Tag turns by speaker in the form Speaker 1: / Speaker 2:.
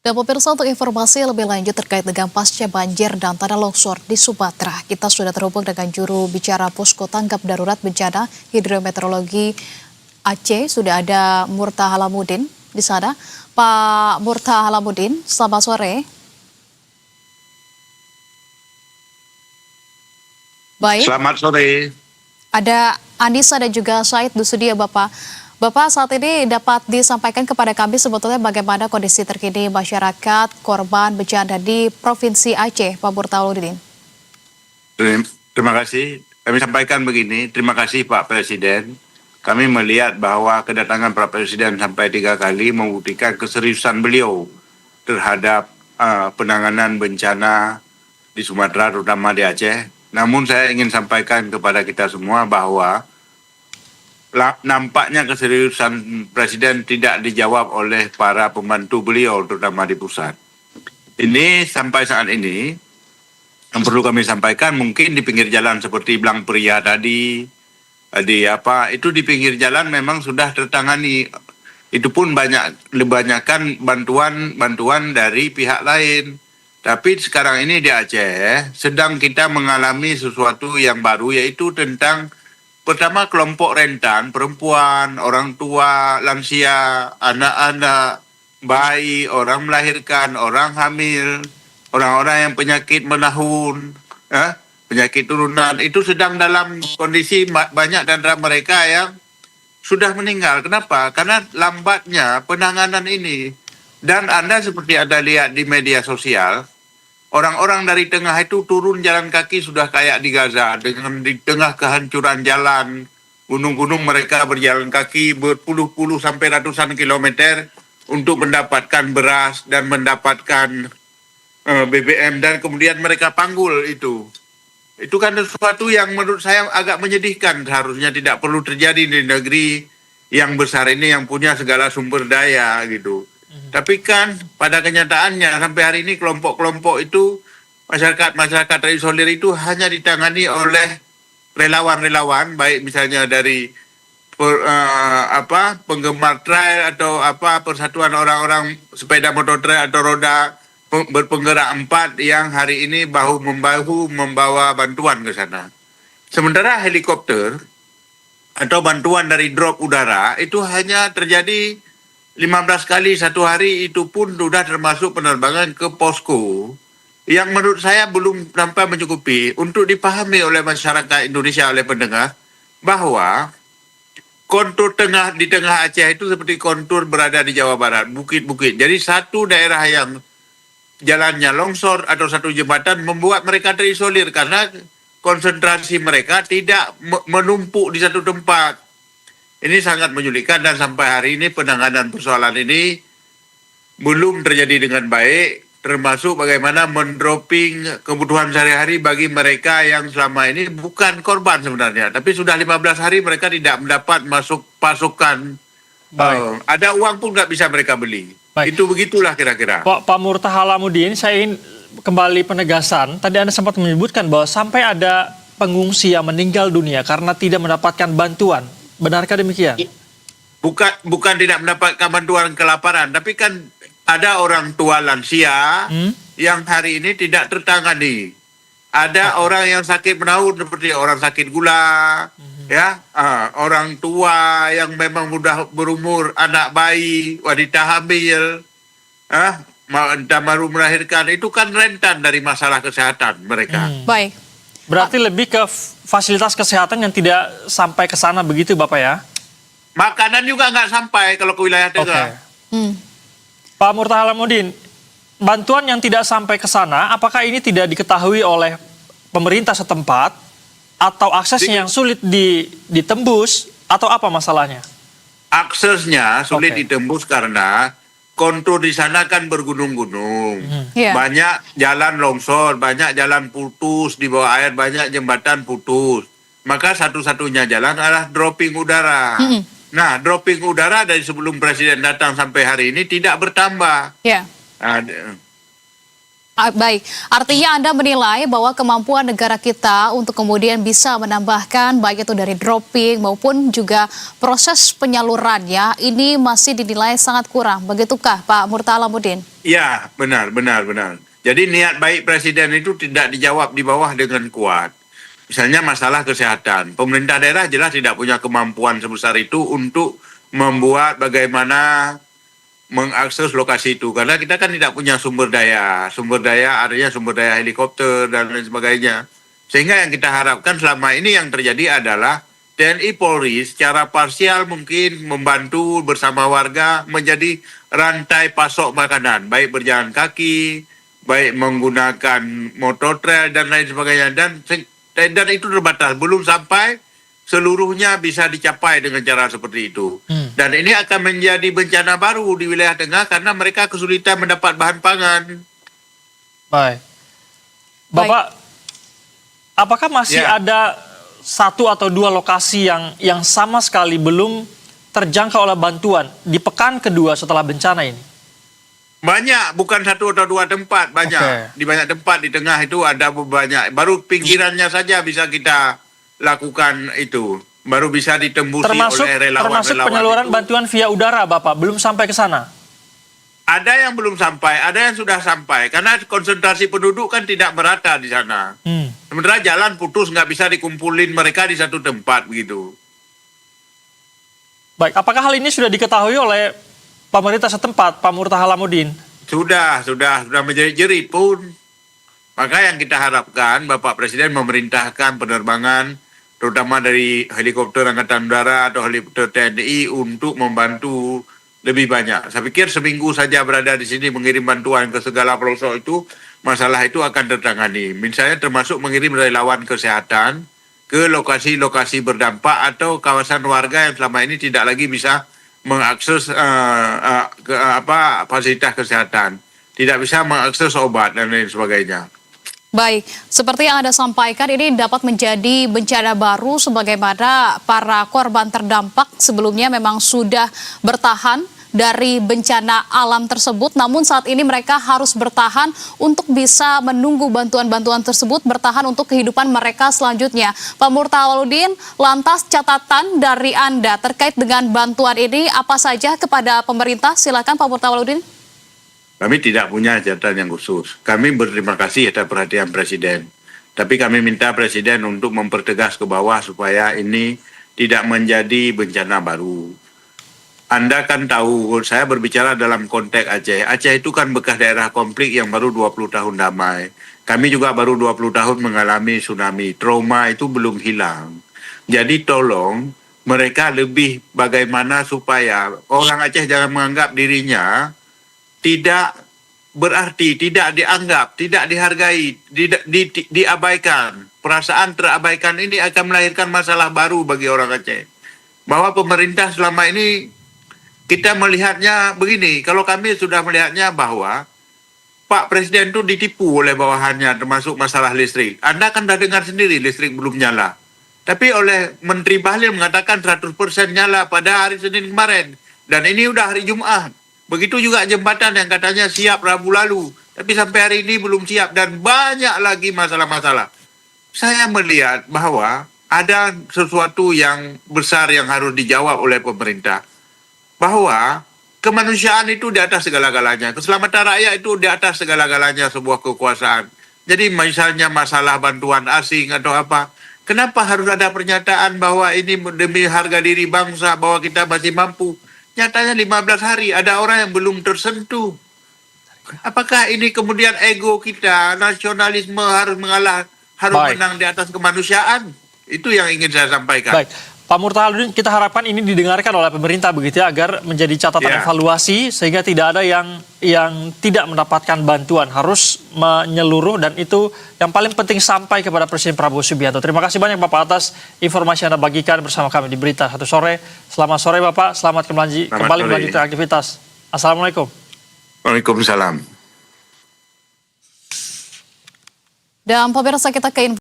Speaker 1: Dan pemirsa, untuk informasi lebih lanjut terkait dengan pasca banjir dan tanah longsor di Sumatera, kita sudah terhubung dengan juru bicara Posko Tanggap Darurat Bencana Hidrometeorologi Aceh. Sudah ada Murta Halamudin di sana. Pak Murta Halamudin, selamat sore. Baik,
Speaker 2: Selamat sore.
Speaker 1: ada Anissa dan juga Said di studio, Bapak. Bapak, saat ini dapat disampaikan kepada kami sebetulnya bagaimana kondisi terkini masyarakat korban bencana di Provinsi Aceh, Pak Murta Halamudin.
Speaker 2: Terima kasih. Kami sampaikan begini, terima kasih Pak Presiden. Kami melihat bahwa kedatangan Pak Presiden sampai 3 kali membuktikan keseriusan beliau terhadap penanganan bencana di Sumatera, terutama di Aceh. Namun saya ingin sampaikan kepada kita semua bahwa nampaknya keseriusan Presiden tidak dijawab oleh para pembantu beliau, terutama di pusat. Ini sampai saat ini, yang perlu kami sampaikan mungkin di pinggir jalan seperti Blang Pria tadi, itu di pinggir jalan memang sudah tertangani. Itu pun kebanyakan bantuan dari pihak lain. Tapi sekarang ini di Aceh sedang kita mengalami sesuatu yang baru, yaitu tentang pertama kelompok rentan, perempuan, orang tua, lansia, anak-anak, bayi, orang melahirkan, orang hamil, orang-orang yang penyakit menahun, penyakit turunan, itu sedang dalam kondisi banyak dan mereka yang sudah meninggal. Kenapa? Karena lambatnya penanganan ini. Dan Anda seperti Anda lihat di media sosial, orang-orang dari tengah itu turun jalan kaki sudah kayak di Gaza, dengan di tengah kehancuran jalan, gunung-gunung mereka berjalan kaki berpuluh-puluh sampai ratusan kilometer untuk mendapatkan beras dan mendapatkan BBM, dan kemudian mereka panggul itu. Itu kan sesuatu yang menurut saya agak menyedihkan, seharusnya tidak perlu terjadi di negeri yang besar ini yang punya segala sumber daya gitu. Tapi kan pada kenyataannya sampai hari ini kelompok-kelompok itu, masyarakat terisolir itu hanya ditangani oleh relawan-relawan, baik misalnya dari penggemar trail atau persatuan orang-orang sepeda motor trail atau roda berpenggerak 4 yang hari ini bahu-membahu membawa bantuan ke sana. Sementara helikopter atau bantuan dari drop udara itu hanya terjadi 15 kali satu hari, itu pun sudah termasuk penerbangan ke posko yang menurut saya belum sampai mencukupi untuk dipahami oleh masyarakat Indonesia, oleh pendengar, bahwa kontur di tengah Aceh itu seperti kontur berada di Jawa Barat, bukit-bukit. Jadi satu daerah yang jalannya longsor atau satu jembatan membuat mereka terisolir karena konsentrasi mereka tidak menumpuk di satu tempat. Ini sangat menyulitkan, dan sampai hari ini penanganan persoalan ini belum terjadi dengan baik, termasuk bagaimana mendropping kebutuhan sehari-hari bagi mereka yang selama ini bukan korban sebenarnya, tapi sudah 15 hari mereka tidak mendapat masuk pasokan. Ada uang pun nggak bisa mereka beli.
Speaker 3: Baik.
Speaker 2: Itu begitulah kira-kira.
Speaker 3: Pak Murta Halamudin, saya ingin kembali penegasan. Tadi Anda sempat menyebutkan bahwa sampai ada pengungsi yang meninggal dunia karena tidak mendapatkan bantuan. Benarkah demikian?
Speaker 2: Bukan tidak mendapatkan bantuan kelaparan, tapi kan ada orang tua lansia yang hari ini tidak tertangani. Ada orang yang sakit menahun seperti orang sakit gula, orang tua yang memang sudah berumur, anak bayi, wanita hamil, baru melahirkan, itu kan rentan dari masalah kesehatan mereka.
Speaker 1: Baik.
Speaker 3: Berarti lebih ke fasilitas kesehatan yang tidak sampai ke sana begitu, Bapak ya?
Speaker 2: Makanan juga nggak sampai kalau ke wilayah tengah.
Speaker 3: Pak Murta Halamudin, bantuan yang tidak sampai ke sana, apakah ini tidak diketahui oleh pemerintah setempat, atau aksesnya yang sulit ditembus, atau apa masalahnya?
Speaker 2: Aksesnya sulit ditembus karena kontur di sana kan bergunung-gunung. Banyak jalan longsor, banyak jalan putus di bawah air, banyak jembatan putus. Maka satu-satunya jalan adalah dropping udara. Nah, dropping udara dari sebelum Presiden datang sampai hari ini tidak bertambah.
Speaker 1: Baik, artinya Anda menilai bahwa kemampuan negara kita untuk kemudian bisa menambahkan baik itu dari dropping maupun juga proses penyalurannya ini masih dinilai sangat kurang. Begitukah Pak Murtala Alamuddin?
Speaker 2: Ya, benar. Jadi niat baik Presiden itu tidak dijawab di bawah dengan kuat. Misalnya masalah kesehatan. Pemerintah daerah jelas tidak punya kemampuan sebesar itu untuk membuat bagaimana mengakses lokasi itu. Karena kita kan tidak punya sumber daya. Sumber daya artinya sumber daya helikopter dan lain sebagainya. Sehingga yang kita harapkan selama ini yang terjadi adalah TNI Polri secara parsial mungkin membantu bersama warga menjadi rantai pasok makanan. Baik berjalan kaki, baik menggunakan motor trail dan lain sebagainya. Dan itu terbatas. Belum sampai seluruhnya bisa dicapai dengan cara seperti itu. Dan ini akan menjadi bencana baru di wilayah tengah karena mereka kesulitan mendapat bahan pangan.
Speaker 3: Baik. Bapak, apakah masih ada satu atau dua lokasi yang sama sekali belum terjangkau oleh bantuan di pekan kedua setelah bencana ini?
Speaker 2: Banyak, bukan satu atau dua tempat, banyak. Di banyak tempat di tengah itu ada banyak. Baru pinggirannya saja bisa kita lakukan itu. Baru bisa ditembusi oleh relawan-relawan.
Speaker 3: Termasuk penyaluran bantuan via udara, Bapak, belum sampai ke sana?
Speaker 2: Ada yang belum sampai, ada yang sudah sampai. Karena konsentrasi penduduk kan tidak merata di sana. Sementara jalan putus, nggak bisa dikumpulin mereka di satu tempat begitu.
Speaker 3: Baik, apakah hal ini sudah diketahui oleh pemerintah setempat, Pak Murtala Alamuddin?
Speaker 2: Sudah menjerit-jerit pun. Maka yang kita harapkan Bapak Presiden memerintahkan penerbangan terutama dari helikopter Angkatan Udara atau helikopter TNI untuk membantu lebih banyak. Saya pikir seminggu saja berada di sini mengirim bantuan ke segala pelosok itu, masalah itu akan tertangani. Misalnya termasuk mengirim relawan kesehatan ke lokasi-lokasi berdampak atau kawasan warga yang selama ini tidak lagi bisa mengakses fasilitas kesehatan, tidak bisa mengakses obat dan lain sebagainya.
Speaker 1: Baik, seperti yang Anda sampaikan ini dapat menjadi bencana baru sebagaimana para korban terdampak sebelumnya memang sudah bertahan dari bencana alam tersebut, namun saat ini mereka harus bertahan untuk bisa menunggu bantuan-bantuan tersebut, bertahan untuk kehidupan mereka selanjutnya. Pak Murtala Alamuddin, lantas catatan dari Anda terkait dengan bantuan ini apa saja kepada pemerintah? Silakan Pak Murtala Alamuddin.
Speaker 2: Kami tidak punya catatan yang khusus. Kami berterima kasih atas perhatian Presiden. Tapi kami minta Presiden untuk mempertegas ke bawah supaya ini tidak menjadi bencana baru. Anda kan tahu, saya berbicara dalam konteks Aceh. Aceh itu kan bekas daerah konflik yang baru 20 tahun damai. Kami juga baru 20 tahun mengalami tsunami. Trauma itu belum hilang. Jadi tolong mereka lebih bagaimana supaya orang Aceh jangan menganggap dirinya tidak berarti, tidak dianggap, tidak dihargai, diabaikan. Perasaan terabaikan ini akan melahirkan masalah baru bagi orang Aceh. Bahwa pemerintah selama ini kita melihatnya begini, kalau kami sudah melihatnya bahwa Pak Presiden itu ditipu oleh bawahannya termasuk masalah listrik. Anda kan sudah dengar sendiri listrik belum nyala. Tapi oleh Menteri Bahlil mengatakan 100% nyala pada hari Senin kemarin. Dan ini udah hari Jumat. Begitu juga jembatan yang katanya siap Rabu lalu. Tapi sampai hari ini belum siap dan banyak lagi masalah-masalah. Saya melihat bahwa ada sesuatu yang besar yang harus dijawab oleh pemerintah. Bahwa kemanusiaan itu di atas segala-galanya. Keselamatan rakyat itu di atas segala-galanya sebuah kekuasaan. Jadi misalnya masalah bantuan asing atau apa. Kenapa harus ada pernyataan bahwa ini demi harga diri bangsa, bahwa kita masih mampu. Nyatanya 15 hari ada orang yang belum tersentuh. Apakah ini kemudian ego kita, nasionalisme harus mengalah, harus menang di atas kemanusiaan? Itu yang ingin saya sampaikan.
Speaker 3: Baik, Pak Murtala Alamuddin, kita harapkan ini didengarkan oleh pemerintah begitu ya, agar menjadi catatan evaluasi sehingga tidak ada yang tidak mendapatkan bantuan, harus menyeluruh dan itu yang paling penting sampai kepada Presiden Prabowo Subianto. Terima kasih banyak Bapak atas informasi yang Anda bagikan bersama kami di Berita Satu Sore. Selamat sore Bapak, selamat kembali melanjutkan aktivitas. Assalamualaikum.
Speaker 2: Waalaikumsalam.
Speaker 1: Dan pemirsa kita ke